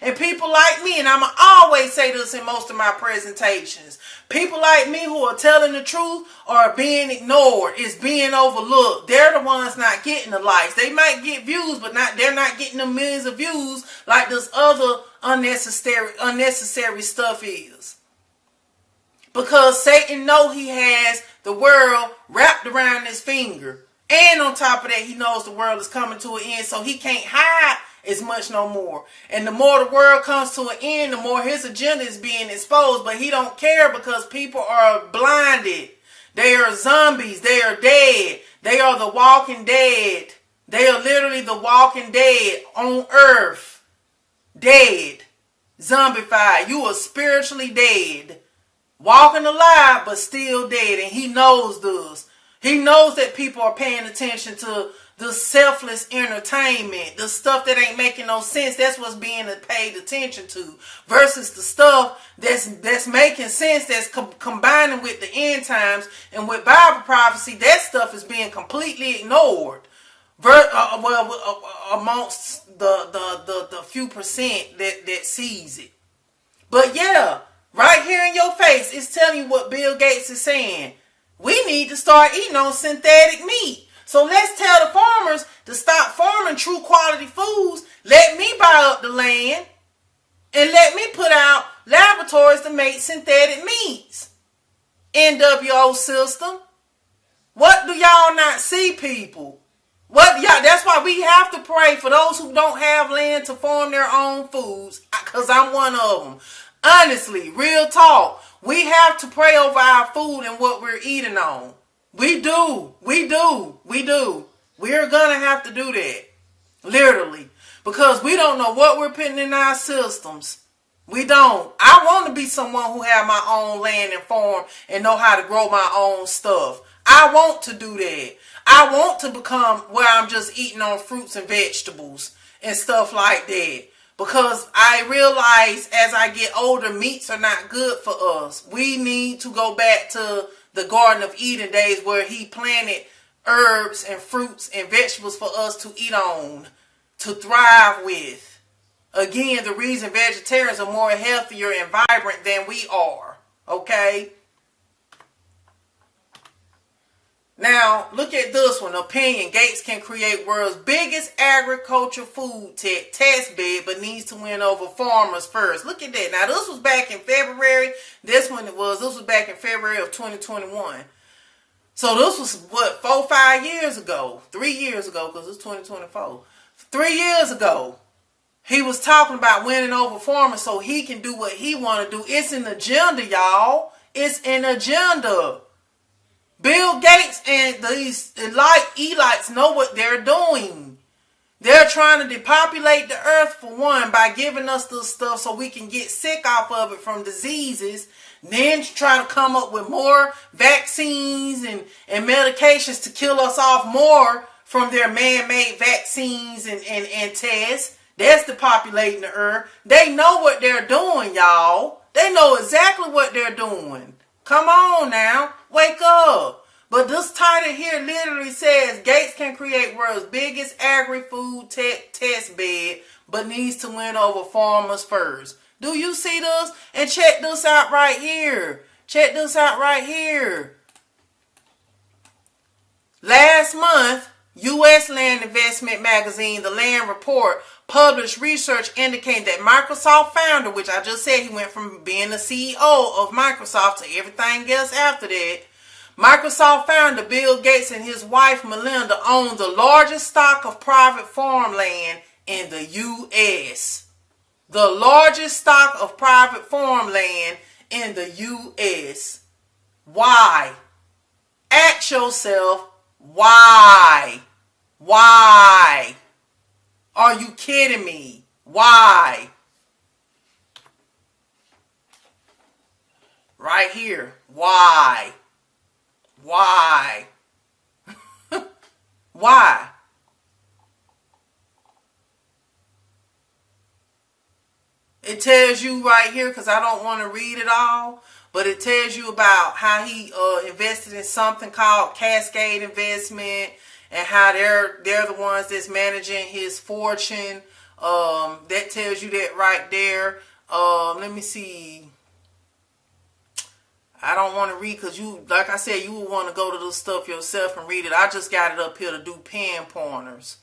And people like me, and I'm going to always say this in most of my presentations, people like me who are telling the truth are being ignored, is being overlooked. They're the ones not getting the likes. They might get views, but they're not getting the millions of views like this other unnecessary stuff is. Because Satan knows he has the world wrapped around his finger. And on top of that, he knows the world is coming to an end, so he can't hide as much no more. And the more the world comes to an end, the more his agenda is being exposed. But he don't care because people are blinded. They are zombies. They are dead. They are the walking dead. They are literally the walking dead on earth. Dead. Zombified. You are spiritually dead. Walking alive, but still dead. And he knows this. He knows that people are paying attention to the selfless entertainment, the stuff that ain't making no sense. That's what's being paid attention to, versus the stuff that's making sense, that's combining with the end times and with Bible prophecy. That stuff is being completely ignored. Amongst the few percent that sees it. But yeah, right here in your face, it's telling you what Bill Gates is saying. We need to start eating on synthetic meat. So let's tell the farmers to stop farming true quality foods. Let me buy up the land and let me put out laboratories to make synthetic meats. NWO system. What do y'all not see, people? That's why we have to pray for those who don't have land to farm their own foods, because I'm one of them. Honestly, real talk. We have to pray over our food and what we're eating on. We do. We're going to have to do that. Literally. Because we don't know what we're putting in our systems. We don't. I want to be someone who have my own land and farm and know how to grow my own stuff. I want to do that. I want to become where I'm just eating on fruits and vegetables and stuff like that. Because I realize as I get older, meats are not good for us. We need to go back to the Garden of Eden days where he planted herbs and fruits and vegetables for us to eat on, to thrive with. Again, the reason vegetarians are more healthier and vibrant than we are. Okay? Now, look at this one. Opinion. Gates can create world's biggest agriculture food test bed, but needs to win over farmers first. Look at that. Now, this was back in February. This was back in February of 2021. So this was, 5 years ago? 3 years ago, because it's 2024. 3 years ago. He was talking about winning over farmers so he can do what he want to do. It's an agenda, y'all. It's an agenda. Bill Gates and these elites know what they're doing. They're trying to depopulate the earth for one by giving us this stuff so we can get sick off of it from diseases. Then try to come up with more vaccines and medications to kill us off more from their man-made vaccines and tests. That's depopulating the earth. They know what they're doing, y'all. They know exactly what they're doing. Come on now. Wake up. But this title here literally says Gates can create world's biggest agri-food test bed, but needs to win over farmers first. Do you see this? And check this out right here. Check this out right here. Last month, U.S. land investment magazine, The Land Report, published research indicating that Microsoft founder, which I just said he went from being the CEO of Microsoft to everything else after that, Microsoft founder Bill Gates and his wife Melinda own the largest stock of private farmland in the U.S. The largest stock of private farmland in the U.S. Why? Ask yourself, why? Why? Are you kidding me? Why? Right here. Why? Why? Why? It tells you right here, because I don't want to read it all, but it tells you about how he invested in something called Cascade Investment, and how they're the ones that's managing his fortune. That tells you that right there. Let me see. I don't want to read because you, like I said, you will want to go to this stuff yourself and read it. I just got it up here to do pen pointers.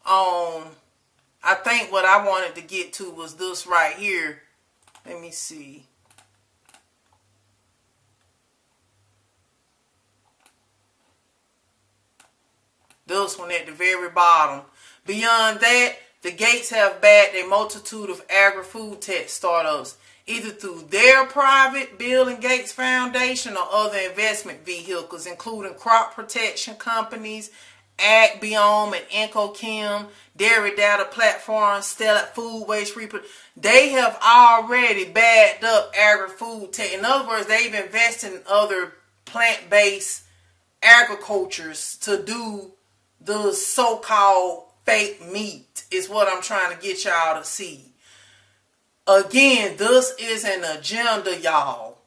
I think what I wanted to get to was this right here. Let me see. This one at the very bottom. Beyond that, the Gates have backed a multitude of agri-food tech startups, either through their private Bill and Gates Foundation or other investment vehicles, including crop protection companies, Agbiome and Encochem, dairy data platforms, Stellar Food Waste They have already backed up agri-food tech. In other words, they've invested in other plant-based agricultures to do the so-called fake meat, is what I'm trying to get y'all to see. Again, this is an agenda, y'all.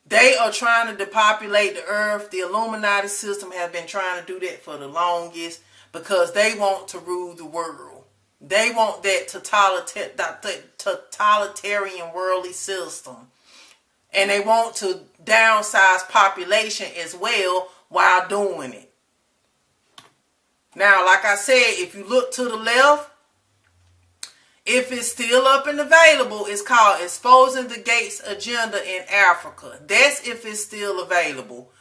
They are trying to depopulate the earth. The Illuminati system has been trying to do that for the longest because they want to rule the world. They want that totalitarian worldly system. And they want to downsize population as well while doing it. Now, like I said, if you look to the left, if it's still up and available, it's called Exposing the Gates Agenda in Africa. That's if it's still available.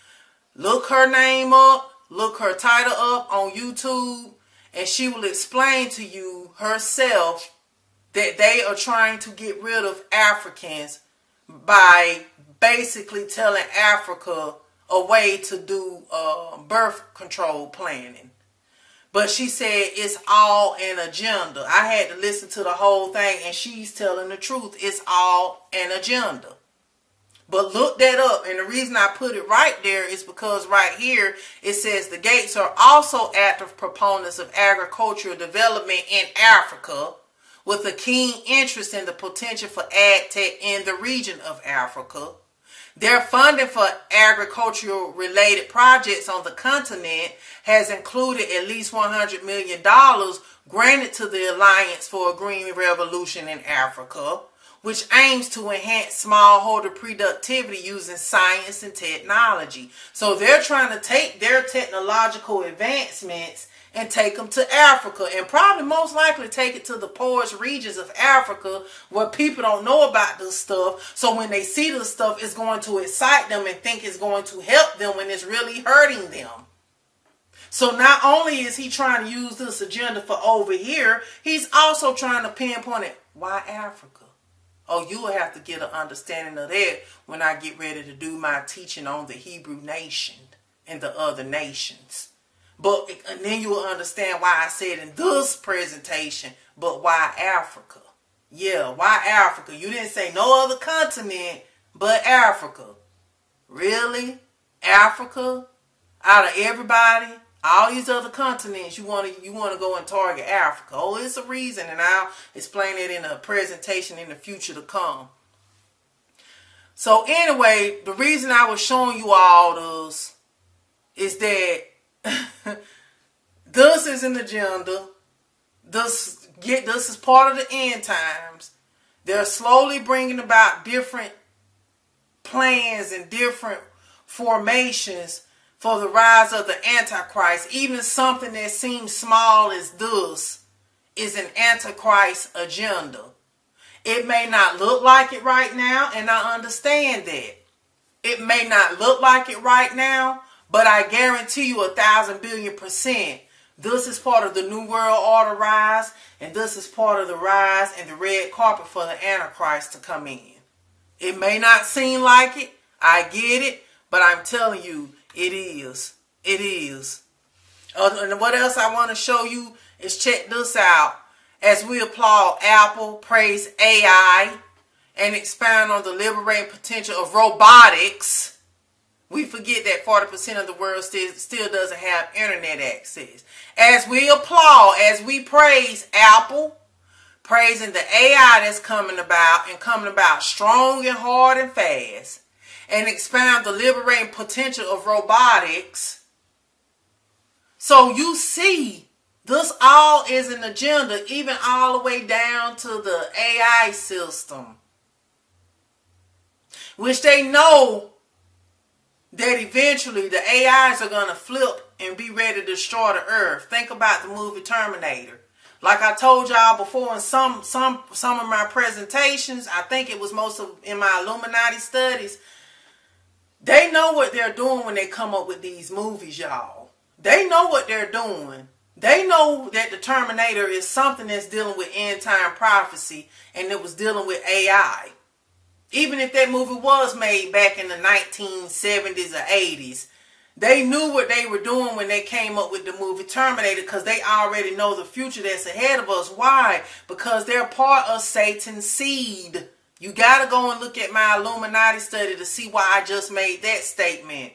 Look her name up, look her title up on YouTube, and she will explain to you herself that they are trying to get rid of Africans by basically telling Africa a way to do birth control planning. But she said it's all an agenda. I had to listen to the whole thing, and she's telling the truth. It's all an agenda. But look that up. And the reason I put it right there is because right here it says the Gates are also active proponents of agricultural development in Africa, with a keen interest in the potential for ag tech in the region of Africa. Their funding for agricultural related projects on the continent has included at least $100 million granted to the Alliance for a Green Revolution in Africa, which aims to enhance smallholder productivity using science and technology. So they're trying to take their technological advancements and take them to Africa, and probably most likely take it to the poorest regions of Africa where people don't know about this stuff. So when they see this stuff, it's going to excite them and think it's going to help them when it's really hurting them. So not only is he trying to use this agenda for over here, he's also trying to pinpoint it. Why Africa? Oh, you will have to get an understanding of that when I get ready to do my teaching on the Hebrew nation and the other nations. But and then you will understand why I said in this presentation, but why Africa? Yeah, why Africa? You didn't say no other continent but Africa. Really? Africa? Out of everybody? All these other continents, you want to go and target Africa. Oh, it's a reason, and I'll explain it in a presentation in the future to come. So anyway, the reason I was showing you all this is that this is an agenda. This is part of the end times. They're slowly bringing about different plans and different formations for the rise of the Antichrist. Even something that seems small as this is an Antichrist agenda. It may not look like it right now, and I understand that. It may not look like it right now, but I guarantee you 1,000 billion%, this is part of the New World Order rise, and this is part of the rise and the red carpet for the Antichrist to come in. It may not seem like it, I get it, but I'm telling you, it is. It is. And what else I want to show you is check this out. As we applaud Apple, praise AI, and expound on the liberating potential of robotics, we forget that 40% of the world still doesn't have internet access. As we applaud, as we praise Apple, praising the AI that's coming about strong and hard and fast, and expound the liberating potential of robotics. So you see, this all is an agenda, even all the way down to the AI system, which they know that eventually the AIs are going to flip and be ready to destroy the earth. Think about the movie Terminator. Like I told y'all before in some of my presentations, I think it was most of in my Illuminati studies, they know what they're doing when they come up with these movies, y'all. They know what they're doing. They know that the Terminator is something that's dealing with end time prophecy, and it was dealing with AI. Even if that movie was made back in the 1970s or 80s, they knew what they were doing when they came up with the movie Terminator, because they already know the future that's ahead of us. Why? Because they're part of Satan's seed. You got to go and look at my Illuminati study to see why I just made that statement.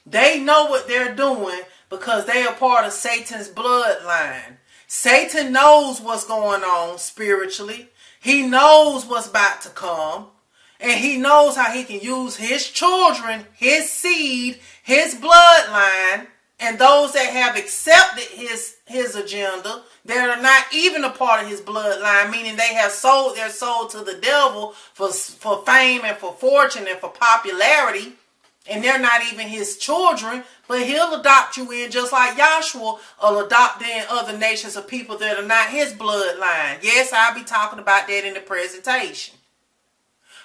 They know what they're doing because they are part of Satan's bloodline. Satan knows what's going on spiritually. He knows what's about to come. And he knows how he can use his children, his seed, his bloodline, and those that have accepted his agenda, that are not even a part of his bloodline, meaning they have sold their soul to the devil for fame and for fortune and for popularity, and they're not even his children, but he'll adopt you in just like Yashua will adopt in other nations of people that are not his bloodline. Yes, I'll be talking about that in the presentation.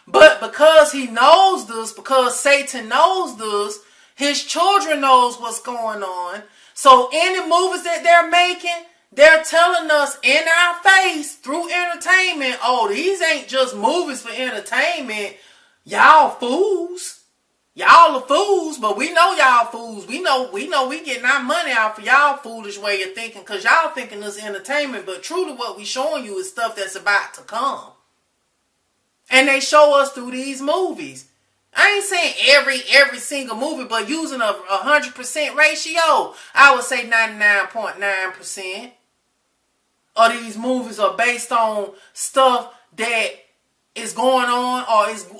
But because he knows this, because Satan knows this, his children knows what's going on. So any movies that they're making, they're telling us in our face through entertainment, oh, these ain't just movies for entertainment. Y'all fools. Y'all are fools, but we know y'all fools. We know we getting our money out for y'all foolish way of thinking, because y'all thinking this entertainment, but truly what we showing you is stuff that's about to come. And they show us through these movies. I ain't saying every single movie, but using a 100% ratio, I would say 99.9% of these movies are based on stuff that is going on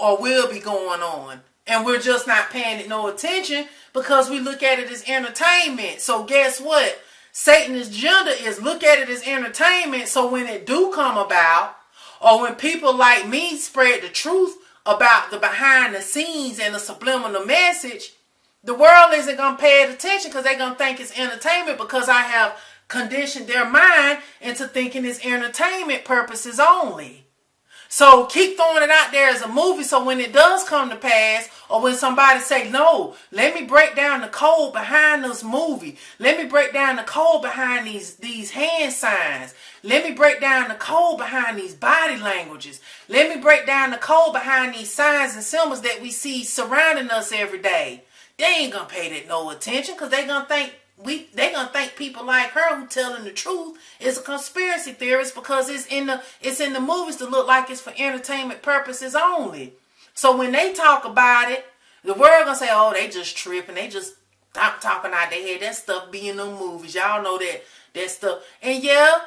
or will be going on. And we're just not paying it no attention because we look at it as entertainment. So guess what? Satan's agenda is look at it as entertainment, so when it do come about, or when people like me spread the truth about the behind the scenes and the subliminal message, the world isn't going to pay attention because they're going to think it's entertainment, because I have conditioned their mind into thinking it's entertainment purposes only. So keep throwing it out there as a movie, so when it does come to pass, or when somebody say, no, let me break down the code behind this movie. Let me break down the code behind these hand signs. Let me break down the code behind these body languages. Let me break down the code behind these signs and symbols that we see surrounding us every day. They ain't going to pay that no attention, because they're going to think people like her who telling the truth is a conspiracy theorist, because it's in the movies to look like it's for entertainment purposes only. So when they talk about it, the world gonna say, oh, they just tripping, they just I'm talking out their head. That stuff be in them movies. Y'all know that stuff. And yeah,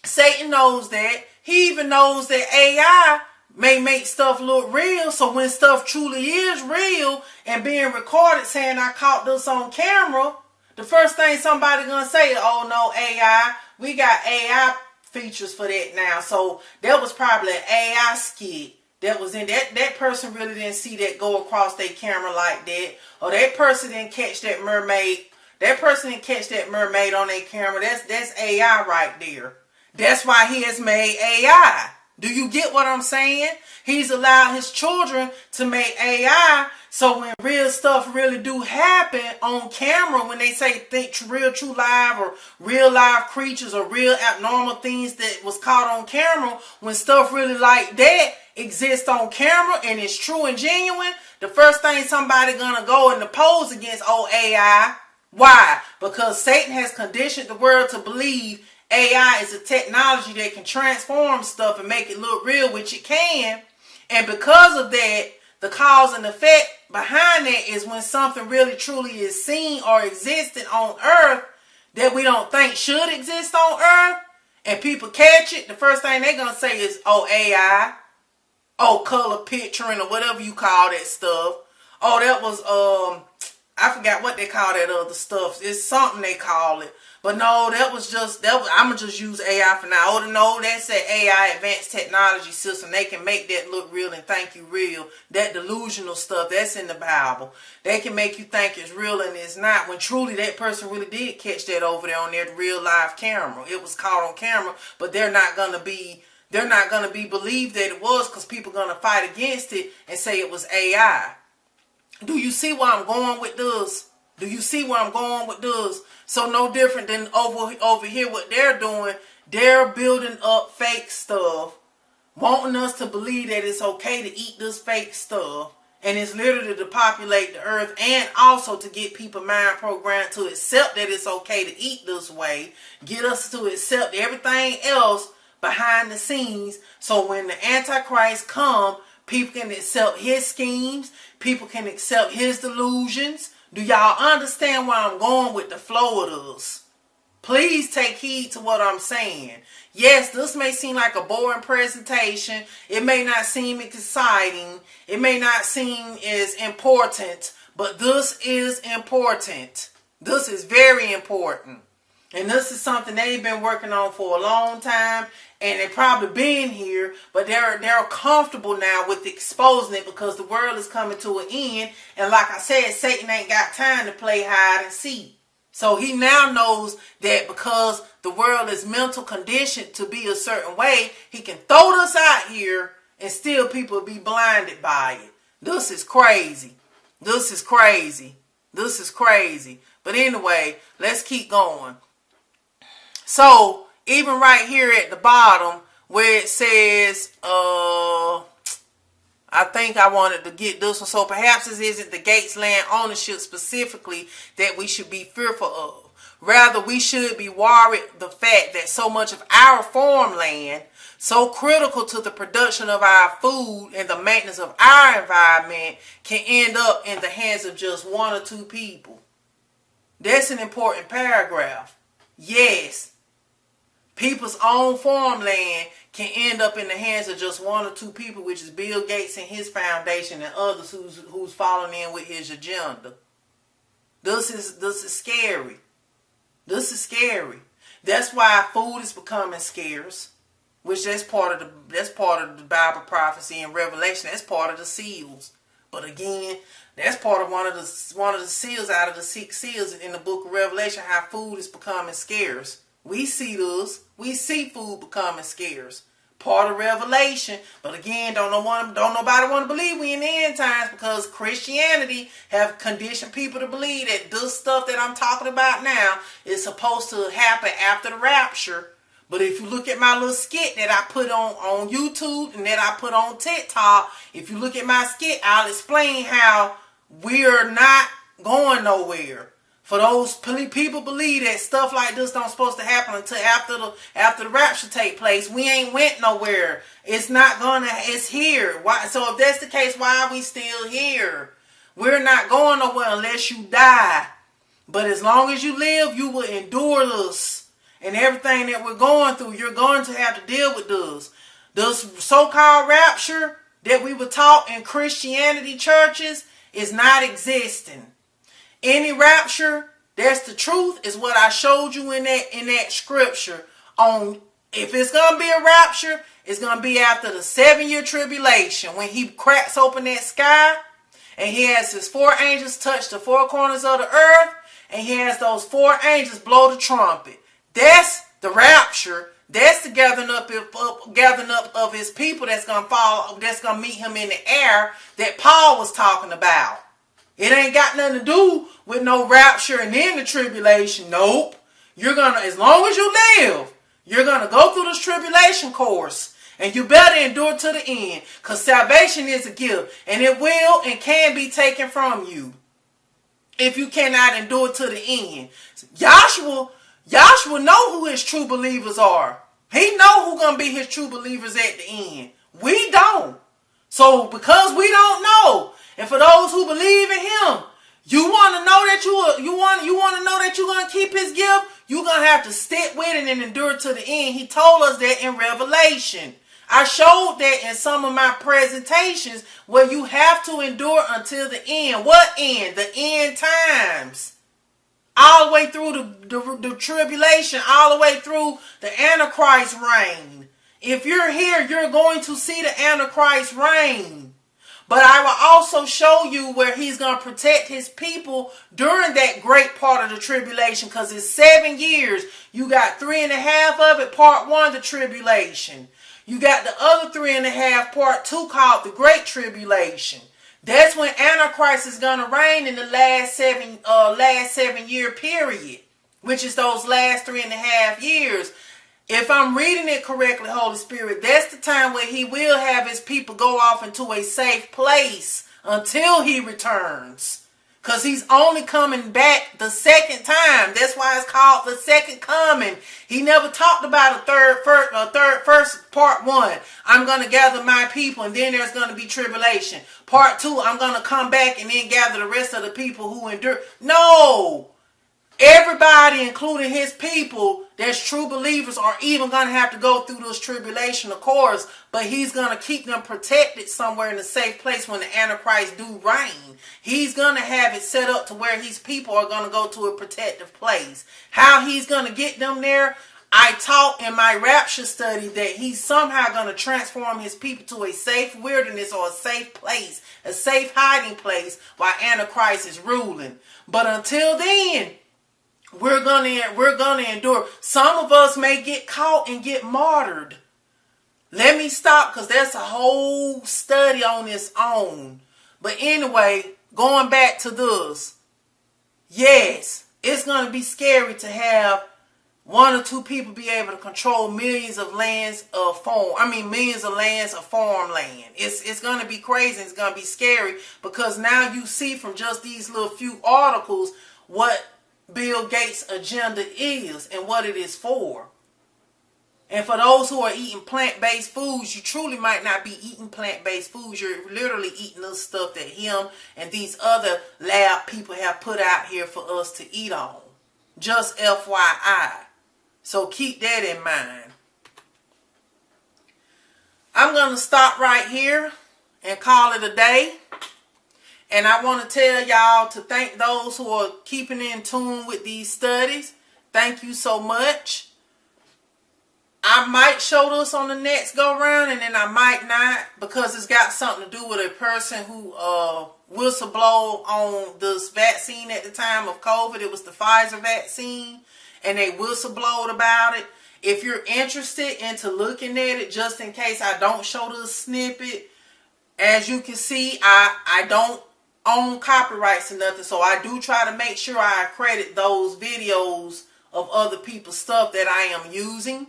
Satan knows that. He even knows that AI may make stuff look real. So when stuff truly is real and being recorded saying I caught this on camera, the first thing somebody gonna say is, oh no, AI, we got AI features for that now. So that was probably an AI skit that was in that person really didn't see that go across their camera like that. Or that person didn't catch that mermaid. That person didn't catch that mermaid on their camera. That's AI right there. That's why he has made AI. Do you get what I'm saying? He's allowed his children to make AI, so when real stuff really do happen on camera, when they say think real true live or real live creatures or real abnormal things that was caught on camera, when stuff really like that exists on camera and it's true and genuine, the first thing somebody gonna go and oppose against AI. Why? Because Satan has conditioned the world to believe AI is a technology that can transform stuff and make it look real, which it can. And because of that, the cause and effect behind that is when something really truly is seen or existing on earth that we don't think should exist on earth, and people catch it, the first thing they're going to say is, oh, AI, oh, color picturing or whatever you call that stuff. Oh, that was, I forgot what they call that other stuff. It's something they call it. But no, I'm going to just use AI for now. Oh, no, that's an AI advanced technology system. They can make that look real and think you real. That delusional stuff, that's in the Bible. They can make you think it's real and it's not. When truly that person really did catch that over there on their real live camera. It was caught on camera, but they're not going to be believed that it was, because people are going to fight against it and say it was AI. Do you see where I'm going with this? Do you see where I'm going with this? So no different than over here what they're doing. They're building up fake stuff, wanting us to believe that it's okay to eat this fake stuff. And it's literally to populate the earth and also to get people mind programmed to accept that it's okay to eat this way. Get us to accept everything else behind the scenes. So when the Antichrist come, people can accept his schemes. People can accept his delusions. Do y'all understand where I'm going with the flow of this? Please take heed to what I'm saying. Yes, this may seem like a boring presentation. It may not seem exciting. It may not seem as important. But this is important. This is very important. And this is something they've been working on for a long time. And they've probably been here, but they're comfortable now with exposing it because the world is coming to an end. And like I said, Satan ain't got time to play hide and seek. So he now knows that because the world is mental conditioned to be a certain way, he can throw us out here and still people be blinded by it. This is crazy. This is crazy. This is crazy. But anyway, let's keep going. So even right here at the bottom where it says, I think I wanted to get this one. So perhaps this isn't the Gates land ownership specifically that we should be fearful of. Rather, we should be worried the fact that so much of our farmland, so critical to the production of our food and the maintenance of our environment, can end up in the hands of just one or two people. That's an important paragraph. Yes. People's own farmland can end up in the hands of just one or two people, which is Bill Gates and his foundation and others who's following in with his agenda. This is scary. This is scary. That's why food is becoming scarce, which that's part of the Bible prophecy and Revelation. That's part of the seals. But again, that's part of one of the seals out of the 6 seals in the book of Revelation, how food is becoming scarce. We see this. We see food becoming scarce. Part of Revelation. But again, don't nobody want to believe we in the end times, because Christianity have conditioned people to believe that this stuff that I'm talking about now is supposed to happen after the rapture. But if you look at my little skit that I put on YouTube and that I put on TikTok, if you look at my skit, I'll explain how we're not going nowhere. For those people believe that stuff like this don't supposed to happen until after the rapture take place. We ain't went nowhere. It's here. Why? So if that's the case, why are we still here? We're not going nowhere unless you die. But as long as you live, you will endure this. And everything that we're going through, you're going to have to deal with this. This so-called rapture that we were taught in Christianity churches is not existing. Any rapture, that's the truth, is what I showed you in that scripture. On if it's gonna be a rapture, it's gonna be after the 7-year tribulation, when he cracks open that sky and he has his 4 angels touch the 4 corners of the earth, and he has those 4 angels blow the trumpet. That's the rapture. That's the gathering up of his people that's gonna meet him in the air that Paul was talking about. It ain't got nothing to do with no rapture and then the tribulation. Nope. You're gonna, as long as you live, you're gonna go through this tribulation course. And you better endure to the end. Because salvation is a gift. And it will and can be taken from you if you cannot endure to the end. Yashua know who his true believers are. He know who gonna be his true believers at the end. We don't. So because we don't know, and for those who believe in him, you want to know that you want to know that you're gonna keep his gift. You're gonna have to stick with it and endure to the end. He told us that in Revelation. I showed that in some of my presentations where you have to endure until the end. What end? The end times. All the way through the tribulation, all the way through the Antichrist reign. If you're here, you're going to see the Antichrist reign. But I will also show you where he's going to protect his people during that great part of the tribulation, because it's 7 years. You got 3.5 of it, part 1, the tribulation. You got the other 3.5, part 2, called the Great Tribulation. That's when Antichrist is going to reign in the last 7 year period, which is those last 3.5 years. If I'm reading it correctly, Holy Spirit, that's the time where he will have his people go off into a safe place until he returns. Because he's only coming back the second time. That's why it's called the second coming. He never talked about first part 1. I'm going to gather my people and then there's going to be tribulation. Part 2, I'm going to come back and then gather the rest of the people who endure. No! Everybody, including his people, that's true believers, are even going to have to go through this tribulation, of course, but he's going to keep them protected somewhere in a safe place when the Antichrist do reign. He's going to have it set up to where his people are going to go to a protective place. How he's going to get them there, I taught in my rapture study that he's somehow going to transform his people to a safe wilderness or a safe place, a safe hiding place while Antichrist is ruling. But until then, we're gonna endure. Some of us may get caught and get martyred. Let me stop, because that's a whole study on its own. But anyway, going back to this. Yes, it's gonna be scary to have 1 or 2 people be able to control millions of lands of farmland. It's gonna be crazy. It's gonna be scary, because now you see from just these little few articles what Bill Gates' agenda is and what it is for. And for those who are eating plant-based foods, you truly might not be eating plant-based foods. You're literally eating the stuff that him and these other lab people have put out here for us to eat on. Just FYI. So keep that in mind. I'm going to stop right here and call it a day. And I want to tell y'all to thank those who are keeping in tune with these studies. Thank you so much. I might show this on the next go round, and then I might not, because it's got something to do with a person who whistleblow on this vaccine at the time of COVID. It was the Pfizer vaccine, and they whistleblowed about it. If you're interested into looking at it, just in case I don't show this snippet, as you can see, I don't own copyrights and nothing, so I do try to make sure I credit those videos of other people's stuff that I am using.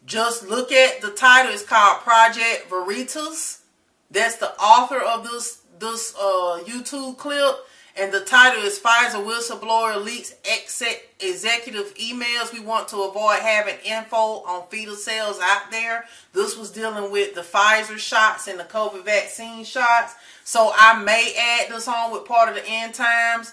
Just look at the title. It's called Project Veritas. That's the author of this YouTube clip, and the title is Pfizer Whistleblower Leaks Executive Emails. We want to avoid having info on fetal cells out there. This was dealing with the Pfizer shots and the COVID vaccine shots. So I may add this on with part of the end times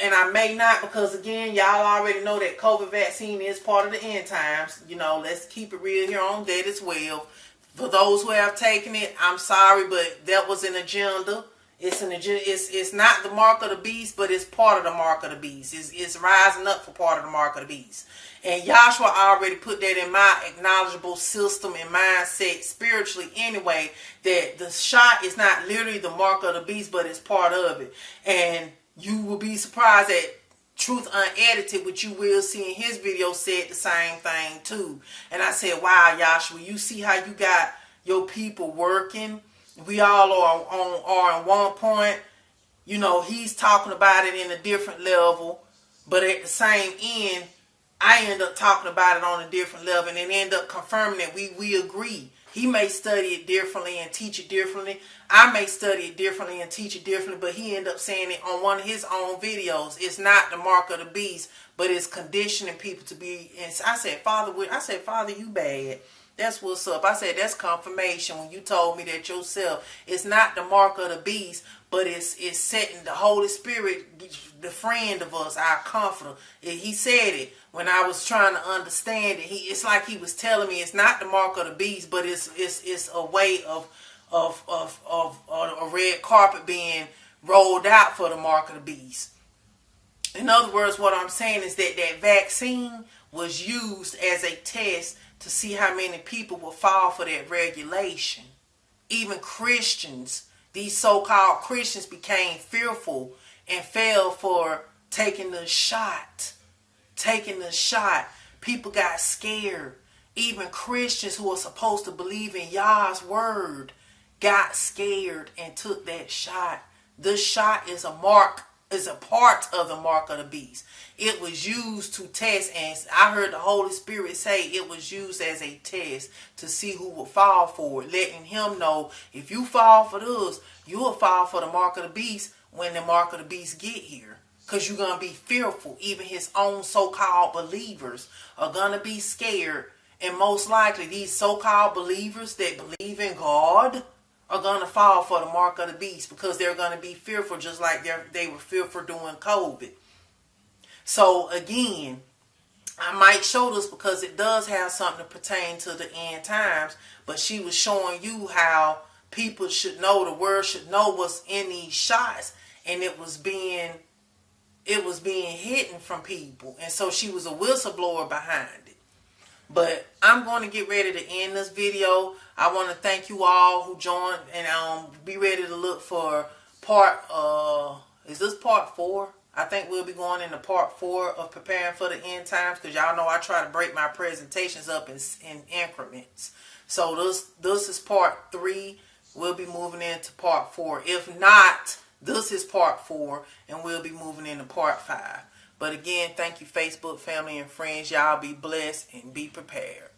and I may not, because again, y'all already know that COVID vaccine is part of the end times. You know, let's keep it real here on that as well. For those who have taken it, I'm sorry, but that was an agenda. It's an agenda. It's not the mark of the beast, but it's part of the mark of the beast. It's rising up for part of the mark of the beast. And Yahshua already put that in my acknowledgeable system and mindset spiritually anyway, that the shot is not literally the mark of the beast, but it's part of it. And you will be surprised that Truth Unedited, which you will see in his video, said the same thing too. And I said, wow, Yahshua, you see how you got your people working? We all are on one point. You know, he's talking about it in a different level, but at the same end, I end up talking about it on a different level, and then end up confirming that we agree. He may study it differently and teach it differently. I may study it differently and teach it differently, but he ended up saying it on one of his own videos. It's not the mark of the beast, but it's conditioning people to be. And I said, Father, you bad. That's what's up. I said, that's confirmation when you told me that yourself. It's not the mark of the beast, but it's setting the Holy Spirit, the friend of us, our comforter. He said it when I was trying to understand it. It's like he was telling me it's not the mark of the beast, but it's a way of a red carpet being rolled out for the mark of the beast. In other words, what I'm saying is that vaccine was used as a test to see how many people will fall for that regulation. Even Christians, these so-called Christians, became fearful and fell for taking the shot. Taking the shot. People got scared. Even Christians who are supposed to believe in Yah's word got scared and took that shot. The shot is a part of the mark of the beast. It was used to test, and I heard the Holy Spirit say it was used as a test to see who will fall for it, letting him know, if you fall for this, you will fall for the mark of the beast when the mark of the beast get here. Because you're going to be fearful. Even his own so-called believers are going to be scared. And most likely these so-called believers that believe in God are going to fall for the mark of the beast, because they're going to be fearful, just like they were fearful during COVID. So again, I might show this because it does have something to pertain to the end times, but she was showing you how people should know, the world should know what's in these shots, and it was being hidden from people. And so she was a whistleblower behind it. But I'm going to get ready to end this video. I want to thank you all who joined, and be ready to look for is this part 4? I think we'll be going into part 4 of preparing for the end times, because y'all know I try to break my presentations up in increments. So this is part 3. We'll be moving into part 4. If not, this is part 4, and we'll be moving into part 5. But again, thank you, Facebook family and friends. Y'all be blessed and be prepared.